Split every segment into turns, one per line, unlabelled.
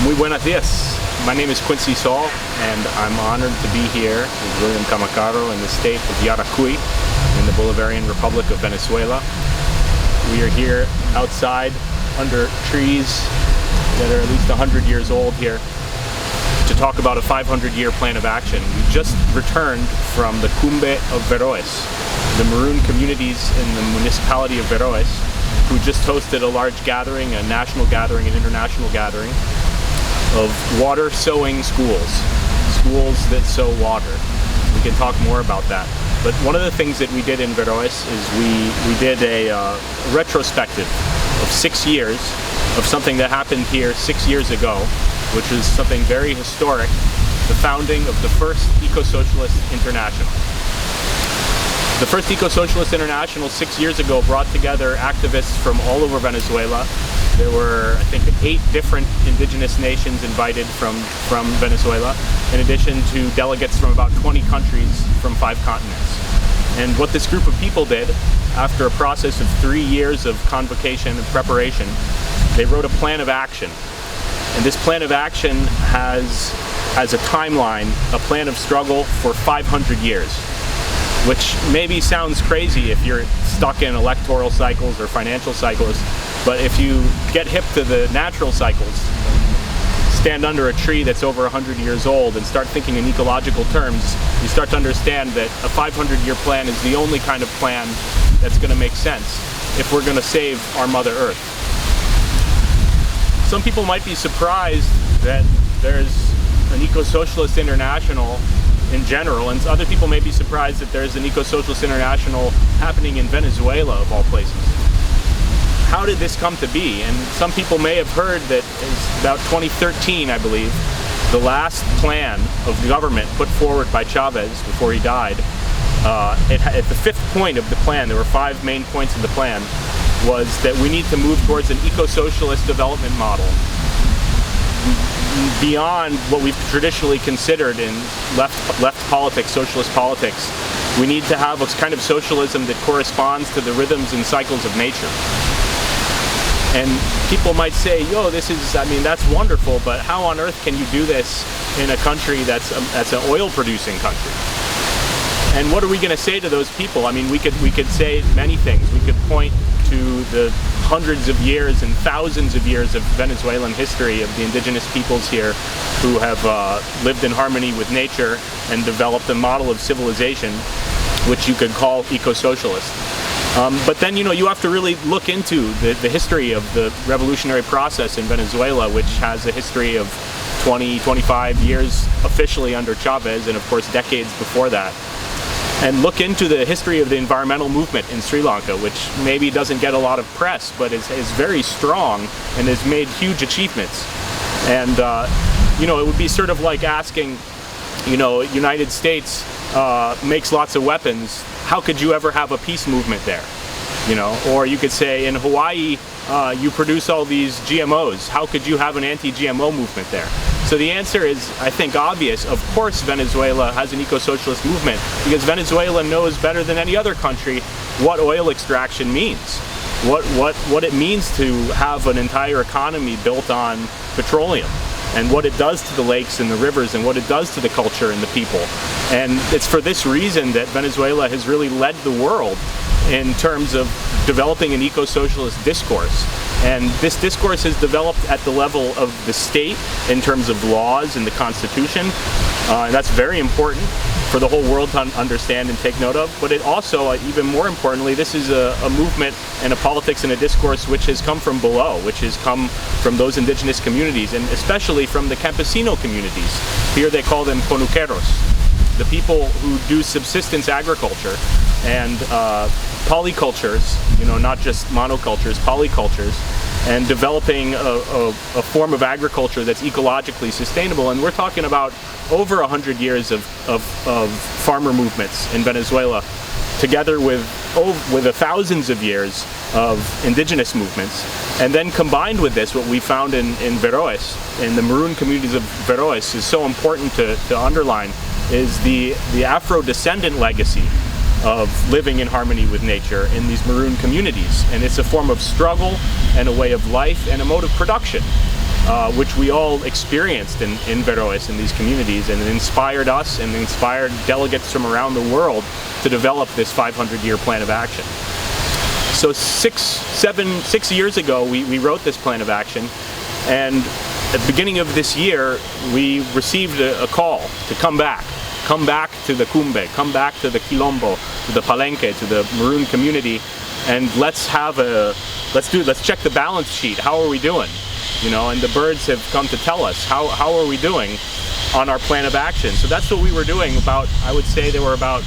Muy buenos días. My name is Quincy Saul, and I'm honored to be here with William Camacaro in the state of Yaracuy in the Bolivarian Republic of Venezuela. We are here outside under trees that are at least 100 years old here to talk about a 500-year plan of action. We just returned from the Cumbre of Veroes, the Maroon communities in the municipality of Veroes, who just hosted a large gathering, a national gathering, an international gathering, of water-sowing schools that sow water. We can talk more about that. But one of the things that we did in Veroes is we did a retrospective of 6 years of something that happened here 6 years ago, which is something very historic, the founding of the first Eco-Socialist International. The first Eco-Socialist International 6 years ago brought together activists from all over Venezuela. There were, I think, 8 different indigenous nations invited from Venezuela, in addition to delegates from about 20 countries from 5 continents. And what this group of people did, after a process of 3 years of convocation and preparation, they wrote a plan of action. And this plan of action has, as a timeline, a plan of struggle for 500 years. Which maybe sounds crazy if you're stuck in electoral cycles or financial cycles, but if you get hip to the natural cycles, stand under a tree that's over 100 years old and start thinking in ecological terms, you start to understand that a 500-year plan is the only kind of plan that's going to make sense if we're going to save our Mother Earth. Some people might be surprised that there's an Eco-Socialist International in general, and other people may be surprised that there's an Eco-Socialist International happening in Venezuela, of all places. How did this come to be? And some people may have heard that it's about 2013, I believe, the last plan of the government put forward by Chavez before he died. At the 5th point of the plan, there were 5 main points of the plan, was that we need to move towards an eco-socialist development model beyond what we've traditionally considered in left politics, socialist politics. We need to have a kind of socialism that corresponds to the rhythms and cycles of nature. And people might say, yo, that's wonderful, but how on earth can you do this in a country that's an oil-producing country? And what are we going to say to those people? I mean, we could say many things. We could point to the hundreds of years and thousands of years of Venezuelan history of the indigenous peoples here who have lived in harmony with nature and developed a model of civilization which you could call eco-socialist. But then, you have to really look into the history of the revolutionary process in Venezuela, which has a history of 25 years officially under Chavez, and of course decades before that. And look into the history of the environmental movement in Sri Lanka, which maybe doesn't get a lot of press, but is very strong and has made huge achievements. And, it would be sort of like asking, United States makes lots of weapons, how could you ever have a peace movement there? Or you could say in Hawaii, you produce all these GMOs, how could you have an anti-GMO movement there? So the answer is, I think, obvious. Of course Venezuela has an eco-socialist movement, because Venezuela knows better than any other country what oil extraction means, what it means to have an entire economy built on petroleum, and what it does to the lakes and the rivers, and what it does to the culture and the people. And it's for this reason that Venezuela has really led the world in terms of developing an eco-socialist discourse. And this discourse has developed at the level of the state in terms of laws and the Constitution. And that's very important for the whole world to understand and take note of. But it also, even more importantly, this is a movement and a politics and a discourse which has come from below, which has come from those indigenous communities, and especially from the campesino communities. Here they call them conuqueros, the people who do subsistence agriculture and polycultures, not just monocultures, polycultures, and developing a form of agriculture that's ecologically sustainable. And we're talking about over 100 years of farmer movements in Venezuela, together with thousands of years of indigenous movements. And then combined with this, what we found in Veroes, in the Maroon communities of Veroes, is so important to underline, is the Afro-descendant legacy of living in harmony with nature in these Maroon communities. And it's a form of struggle and a way of life and a mode of production. which we all experienced in Veroes, in these communities, and it inspired us and inspired delegates from around the world to develop this 500-year plan of action. So 6 years ago, we wrote this plan of action, and at the beginning of this year, we received a call to come back to the Cumbe, come back to the Quilombo, to the Palenque, to the Maroon community, and let's check the balance sheet. How are we doing? You know, and the birds have come to tell us how are we doing on our plan of action. So that's what we were doing. I would say there were about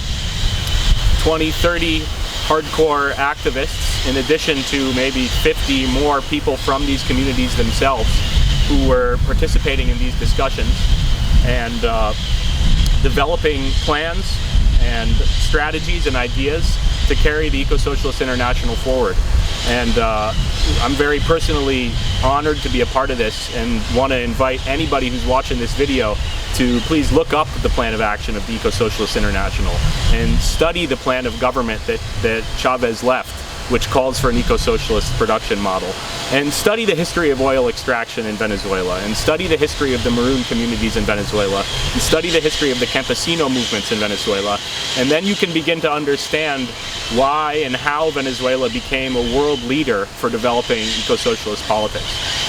20, 30 hardcore activists, in addition to maybe 50 more people from these communities themselves who were participating in these discussions and developing plans and strategies and ideas to carry the Eco-Socialist International forward. And I'm very personally honored to be a part of this, and want to invite anybody who's watching this video to please look up the plan of action of the Eco-Socialist International and study the plan of government that Chavez left, which calls for an eco-socialist production model, and study the history of oil extraction in Venezuela, and study the history of the Maroon communities in Venezuela, and study the history of the campesino movements in Venezuela, and then you can begin to understand why and how Venezuela became a world leader for developing eco-socialist politics.